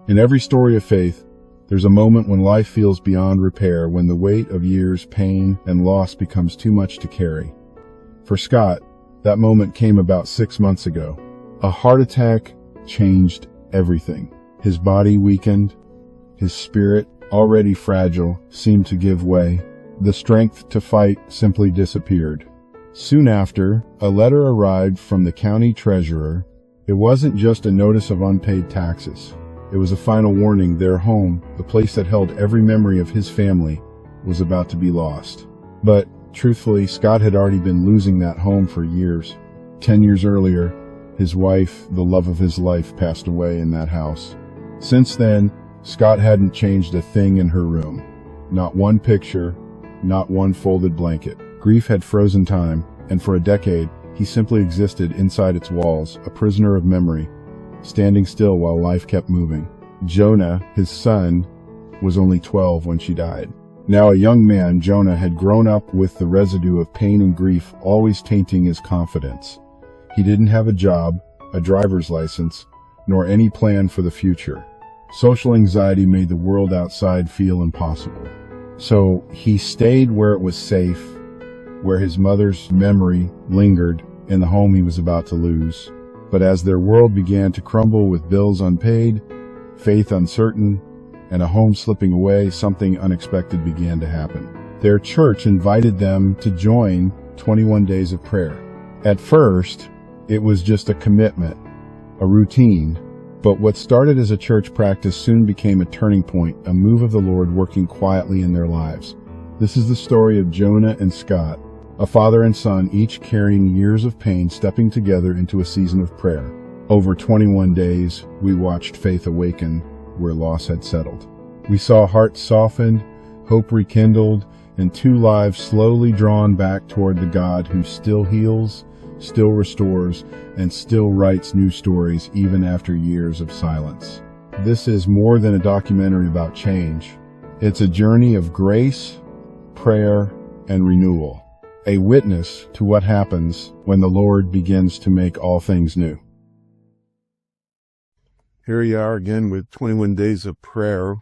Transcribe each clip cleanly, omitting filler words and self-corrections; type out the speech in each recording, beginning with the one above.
In every story of faith, there's a moment when life feels beyond repair, when the weight of years, pain, and loss becomes too much to carry. For Scott, that moment came about 6 months ago. A heart attack changed everything. His body weakened. His spirit, already fragile, seemed to give way. The strength to fight simply disappeared. Soon after, a letter arrived from the county treasurer. It wasn't just a notice of unpaid taxes. It was a final warning. Their home, the place that held every memory of his family, was about to be lost. But, truthfully, Scott had already been losing that home for years. 10 years earlier, his wife, the love of his life, passed away in that house. Since then, Scott hadn't changed a thing in her room. Not one picture, not one folded blanket. Grief had frozen time, and for a decade, he simply existed inside its walls, a prisoner of memory, standing still while life kept moving. Jonah, his son, was only 12 when she died. Now a young man, Jonah had grown up with the residue of pain and grief always tainting his confidence. He didn't have a job, a driver's license, nor any plan for the future. Social anxiety made the world outside feel impossible. So he stayed where it was safe, where his mother's memory lingered, in the home he was about to lose. But as their world began to crumble with bills unpaid, faith uncertain, and a home slipping away, something unexpected began to happen. Their church invited them to join 21 days of prayer. At first, it was just a commitment, a routine, but what started as a church practice soon became a turning point, a move of the Lord working quietly in their lives. This is the story of Jonah and Scott, a father and son, each carrying years of pain, stepping together into a season of prayer. Over 21 days, we watched faith awaken where loss had settled. We saw hearts softened, hope rekindled, and two lives slowly drawn back toward the God who still heals, still restores, and still writes new stories even after years of silence. This is more than a documentary about change. It's a journey of grace, prayer, and renewal. A witness to what happens when the Lord begins to make all things new. Here you are again with 21 Days of Prayer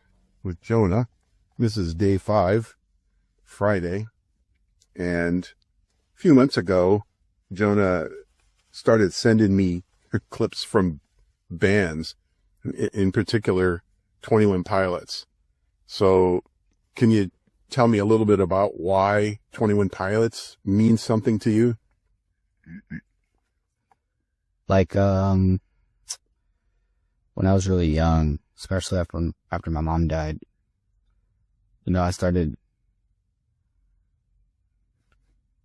with Jonah. This is day 5, Friday. And a few months ago, Jonah started sending me clips from bands, in particular 21 Pilots. So can you tell me a little bit about why 21 Pilots means something to you? Like, when I was really young, especially after my mom died, I started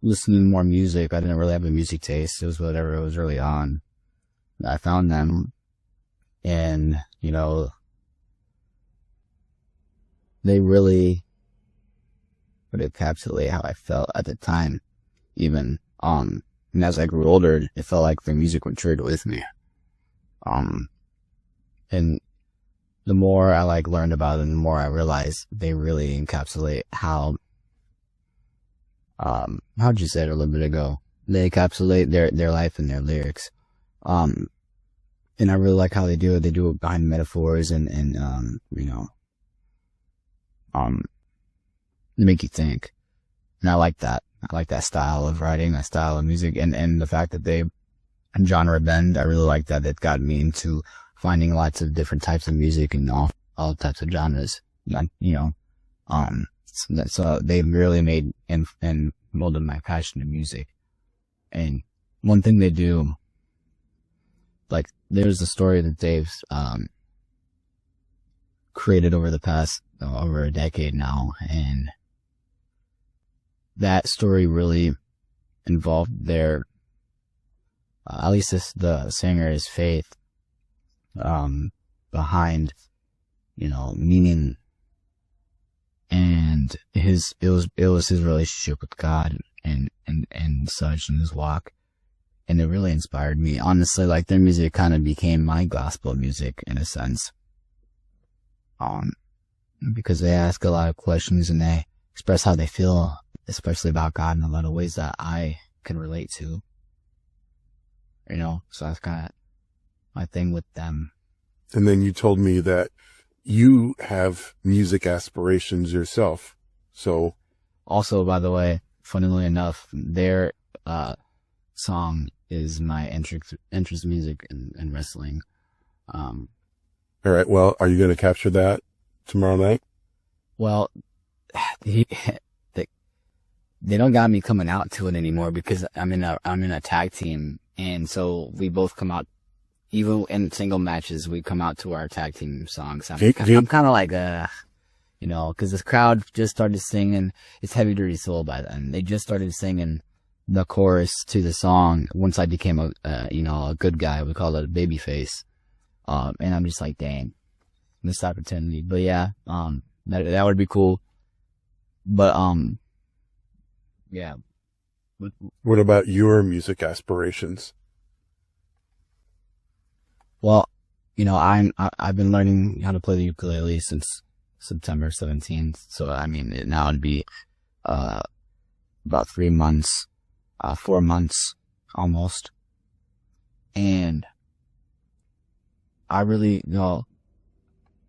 listening to more music. I didn't really have a music taste. It was whatever it was early on. I found them, and, they really would encapsulate how I felt at the time, even. And as I grew older, it felt like the music matured with me. And the more I learned about them, the more I realized they really encapsulate how, how'd you say it a little bit ago? They encapsulate their life in their lyrics. And I really like how they do it. They do it behind metaphors and they make you think. And I like that. I like that style of writing, that style of music, and the fact that they genre bend. I really like that. It got me into finding lots of different types of music and all types of genres. So they really made and molded my passion in music. And one thing they do, there's a story that they've created over the past over a decade now, and that story really involved their at least the singer's faith behind meaning, and it was his relationship with God and such in his walk. And it really inspired me. Honestly, their music kind of became my gospel music in a sense. Because they ask a lot of questions and they express how they feel, especially about God, in a lot of ways that I can relate to. So that's kind of my thing with them. And then you told me that you have music aspirations yourself. So Also, by the way, funnily enough, their song is my entrance music in wrestling. all right, well, are you going to capture that tomorrow night? Well, they, they don't got me coming out to it anymore because I'm in a tag team, and so we both come out. Even in single matches, we come out to our tag team songs. I'm kind of like, you know, because this crowd just started singing. It's Heavy Dirty Soul by then. They just started singing the chorus to the song once I became a good guy. We call it a baby face. And I'm just like, dang, missed opportunity. But yeah, that would be cool. But, yeah. What about your music aspirations? Well, you know, I've been learning how to play the ukulele since September 17th. So, I mean, now it'd be, about 3 months, 4 months almost. And I really, you know,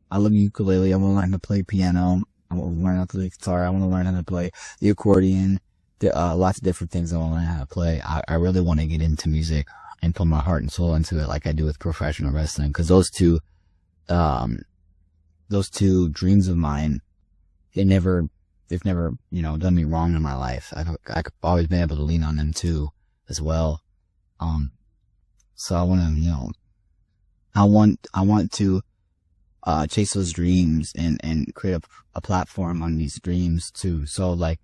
I love ukulele. I want to learn how to play piano. I want to learn how to play guitar. I want to learn how to play the accordion. Lots of different things I want to learn how to play. I really want to get into music and put my heart and soul into it like I do with professional wrestling. Because those two dreams of mine, they've never, you know, done me wrong in my life. I've always been able to lean on them too, as well. So I want to, you know, I want to, chase those dreams and create a platform on these dreams too. So like,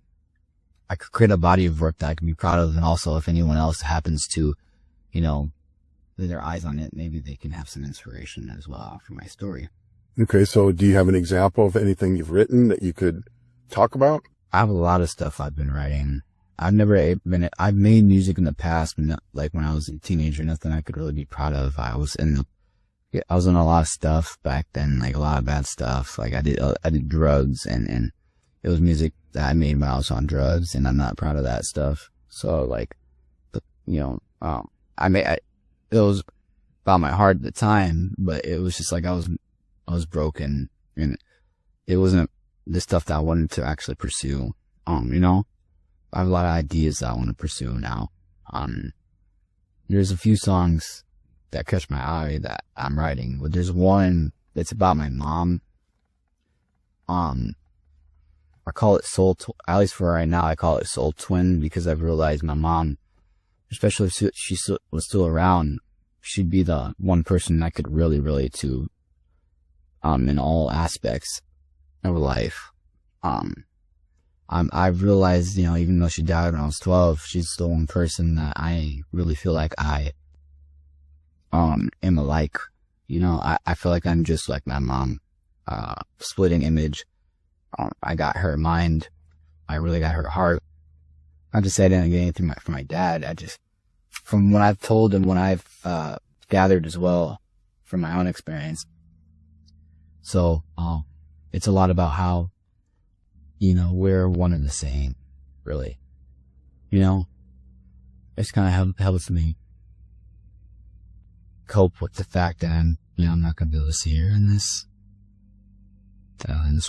I could create a body of work that I can be proud of. And also if anyone else happens to, you know, lay their eyes on it, maybe they can have some inspiration as well for my story. Okay, so do you have an example of anything you've written that you could talk about? I have a lot of stuff I've been writing. I've made music in the past, but not, like when I was a teenager, nothing I could really be proud of. I was in a lot of stuff back then, like a lot of bad stuff. Like I did drugs and it was music that I made when I was on drugs, and I'm not proud of that stuff. So like, you know, it was about my heart at the time, but it was just like I was broken, and it wasn't the stuff that I wanted to actually pursue. You know, I have a lot of ideas that I want to pursue now. There's a few songs that catch my eye that I'm writing, but there's one that's about my mom. I call it at least for right now, I call it Soul Twin, because I've realized my mom, especially if she was still around, she'd be the one person I could really relate to, in all aspects of life. I've realized, you know, even though she died when I was 12, she's still one person that I really feel like I, am alike. You know, I feel like I'm just like my mom, splitting image. I got her mind. I really got her heart. Not to say I didn't get anything from my dad. From what I've told and what I've, gathered as well from my own experience. So, it's a lot about how, you know, we're one and the same, really. You know, it's kind of helps me cope with the fact that I'm not gonna be able to see her in this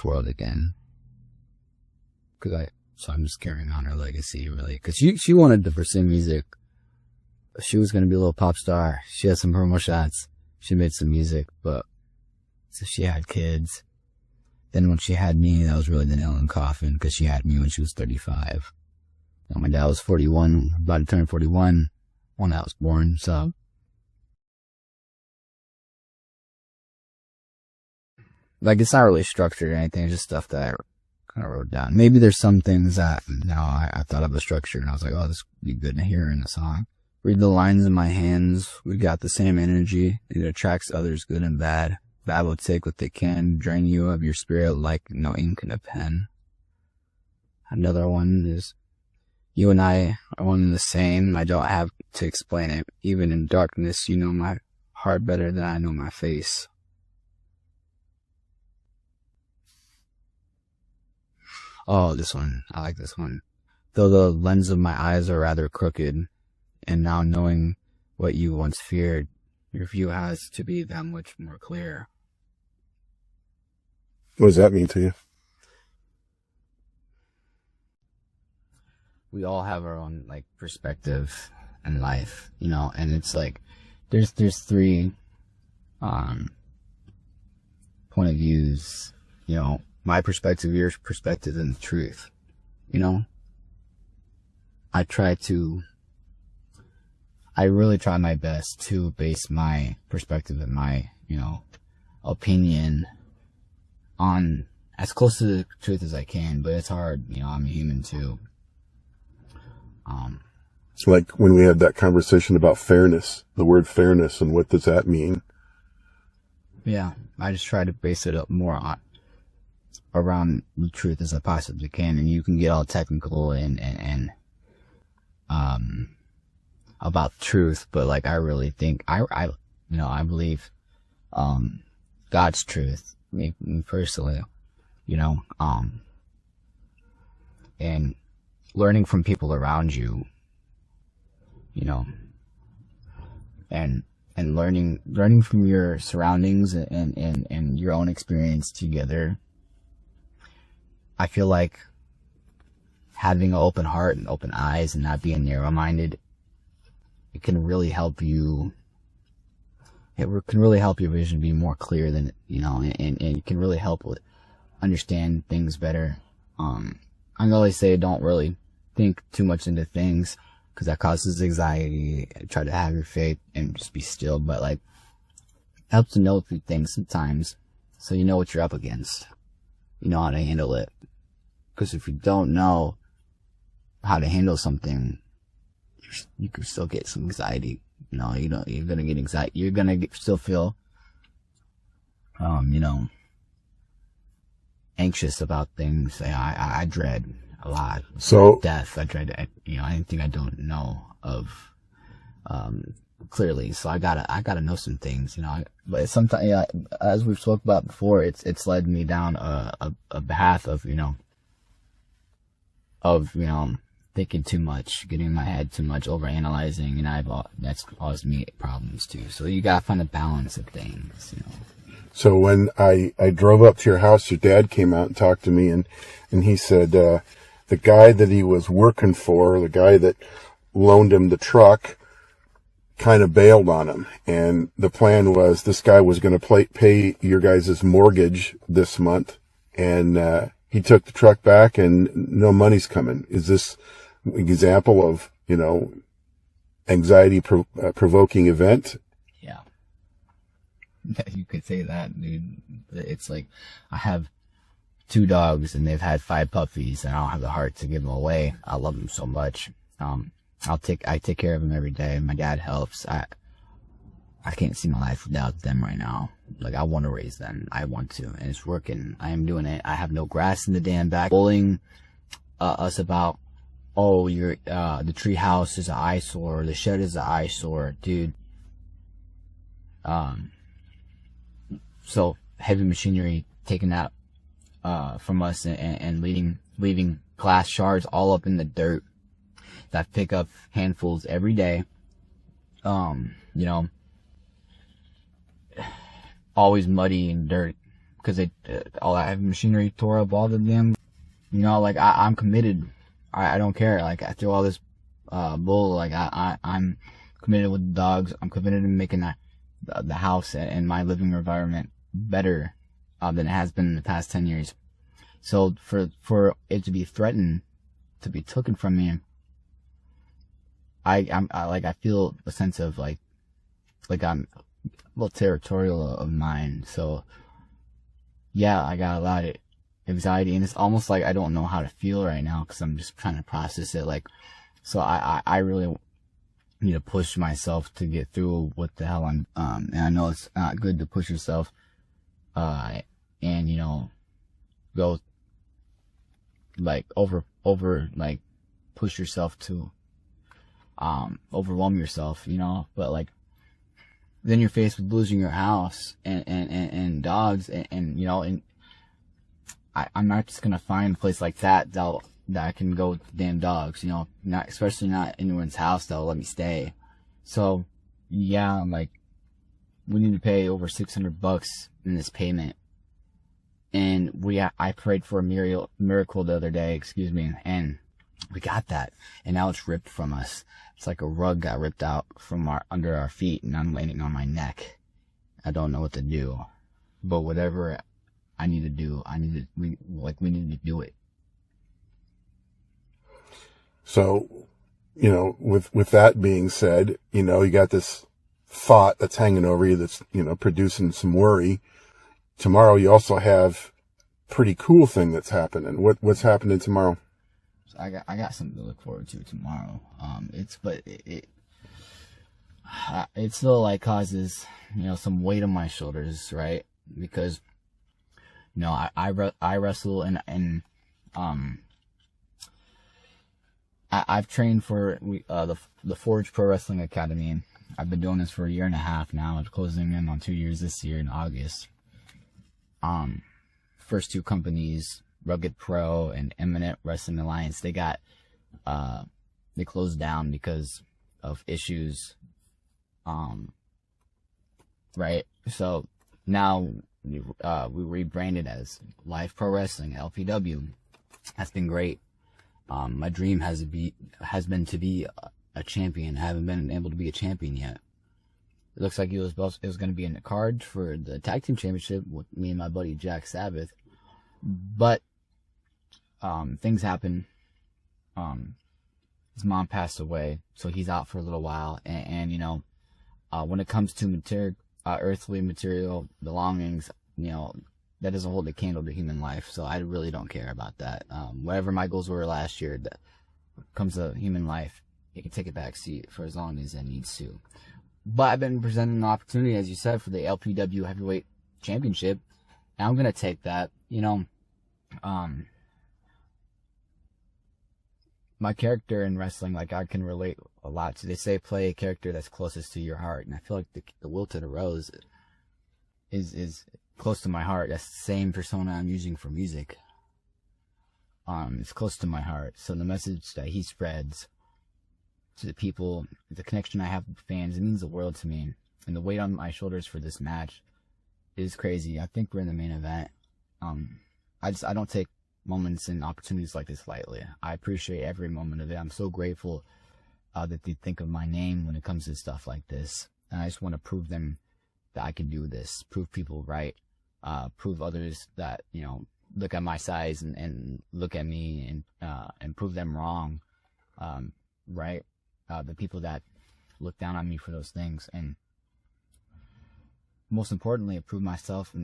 world again. So I'm just carrying on her legacy, really. Cause she wanted to pursue music. She was gonna be a little pop star. She had some promo shots. She made some music, but so she had kids. Then when she had me, that was really the nail in the coffin, cause she had me when she was 35. My dad was 41, about to turn 41 when I was born, so. Like, it's not really structured or anything, it's just stuff that I kind of wrote down. Maybe there's some things that now I thought of a structure and I was like, oh, this would be good to hear in a song. Read the lines in my hands. We got the same energy. It attracts others, good and bad. Bad will take what they can, drain you of your spirit like no ink in a pen. Another one is, you and I are one and the same. I don't have to explain it. Even in darkness, you know my heart better than I know my face. Oh, this one. I like this one. Though the lens of my eyes are rather crooked, and now knowing what you once feared, your view has to be that much more clear. What does that mean to you? We all have our own like perspective in life, you know, and it's like there's three point of views, you know, my perspective, your perspective, and the truth. You know, I really try my best to base my perspective and my, you know, opinion on as close to the truth as I can, but it's hard, you know, I'm a human too. It's like when we had that conversation about fairness, the word fairness, and what does that mean? Yeah, I just try to base it up more on around the truth as I possibly can, and you can get all technical and about truth, but like I really think I you know, I believe God's truth, me personally, you know, and learning from people around you, you know, and learning from your surroundings and your own experience together. I feel like having an open heart and open eyes and not being narrow-minded, it can really help you. It can really help your vision be more clear than, you know, and it can really help with understand things better. I always say don't really think too much into things, because that causes anxiety. Try to have your faith and just be still, but like it helps to know a few things sometimes, so you know what you're up against. You know how to handle it. Because if you don't know how to handle something, you can still get some anxiety. You know, you're gonna get anxiety. You're gonna still feel, you know, anxious about things. I dread a lot. So Death. I dread, you know, anything I don't know of, clearly. So I gotta know some things, you know. But sometimes, yeah, as we've spoke about before, it's led me down a path of, you know, thinking too much, getting in my head too much, overanalyzing, and that's caused me problems too. So you gotta find a balance of things, you know. So when I drove up to your house, your dad came out and talked to me, and he said, the guy that he was working for, the guy that loaned him the truck, kind of bailed on him. And the plan was this guy was going to pay your guys' mortgage this month. And, he took the truck back and no money's coming. Is this an example of, you know, anxiety provoking event? Yeah. You could say that, dude. It's like, I have 2 dogs and they've had 5 puppies, and I don't have the heart to give them away. I love them so much. I take care of them every day. My dad helps. I can't see my life without them right now. Like, I want to raise them. I want to, and it's working. I am doing it. I have no grass in the damn back. Bullying us about, oh, the tree house is an eyesore, the shed is an eyesore, dude. So heavy machinery taking out from us and leaving glass shards all up in the dirt that I pick up handfuls every day. You know, always muddy and dirt because all that heavy machinery tore up all the damn, you know, like I'm committed. I don't care. Like through all this bull, like I'm committed with the dogs. I'm committed to making the house and my living environment better than it has been in the past 10 years. So for it to be threatened, to be taken from me, I feel a sense of like I'm a little territorial of mine. So yeah, I got a lot of anxiety, and it's almost like I don't know how to feel right now because I'm just trying to process it. Like, so I really need to push myself to get through what the hell I'm, and I know it's not good to push yourself, and, you know, go, like, like, push yourself to, overwhelm yourself, you know, but, like, then you're faced with losing your house and dogs, and, you know, and I'm not just gonna find a place like that I can go with damn dogs, you know, especially not anyone's house that'll let me stay. So, yeah, like, we need to pay over $600 in this payment. And I prayed for a miracle the other day, and we got that. And now it's ripped from us. It's like a rug got ripped out from under our feet, and I'm laying on my neck. I don't know what to do. But whatever I need to do, we need to do it. So, with that being said, you got this thought that's hanging over you that's, producing some worry. Tomorrow you also have pretty cool thing that's happening. What's happening tomorrow? So I got something to look forward to tomorrow. It still like causes, some weight on my shoulders, right? Because, I wrestle and I've trained for the Forge Pro Wrestling Academy. I've been doing this for 1.5 years now. I'm closing in on 2 years this year in August. First two companies, Rugged Pro and Eminent Wrestling Alliance, they closed down because of issues. Right? So now we rebranded as Live Pro Wrestling, LPW. That's been great. My dream has been to be a champion. I haven't been able to be a champion yet. It looks like it was going to be in the cards for the tag team championship with me and my buddy Jack Sabbath, but things happen. His mom passed away, so he's out for a little while. And when it comes to earthly material belongings, that doesn't hold a candle to human life. So I really don't care about that. Whatever my goals were last year, that comes to human life, it can take a back seat for as long as it needs to. But I've been presented an opportunity, as you said, for the LPW Heavyweight Championship, and I'm gonna take that. My character in wrestling, like, I can relate a lot to. They say play a character that's closest to your heart, and I feel like the Will to the Rose is close to my heart. That's the same persona I'm using for music. It's close to my heart. So the message that he spreads to the people, the connection I have with fans, it means the world to me. And the weight on my shoulders for this match is crazy. I think we're in the main event. I don't take moments and opportunities like this lightly. I appreciate every moment of it. I'm so grateful that they think of my name when it comes to stuff like this. And I just want to prove them that I can do this, prove people right, prove others that, look at my size and look at me and prove them wrong, right? The people that look down on me for those things, and most importantly, prove myself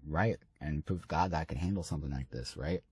right, and prove God that I can handle something like this, right?